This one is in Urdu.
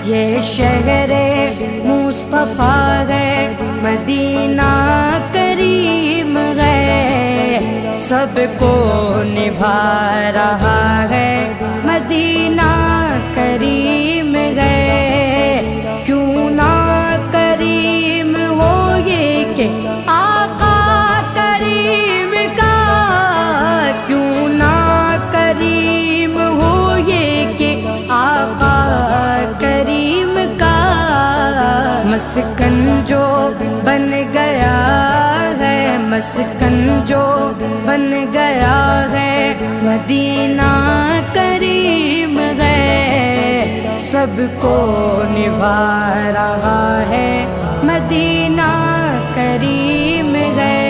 یہ شہر مصطفیٰ ہے، مدینہ کریم ہے، سب کو نبھا رہا ہے، مدینہ کریم ہے۔ کیوں نہ کریم ہو یہ کہ آقا کریم کا، کیوں نہ کریم ہو یہ کہ آقا کریم کا مسکن جو بن گیا ہے، مسکن جو بن گیا ہے، مدینہ کریم ہے، سب کو نبھا رہا ہے، مدینہ کریم ہے۔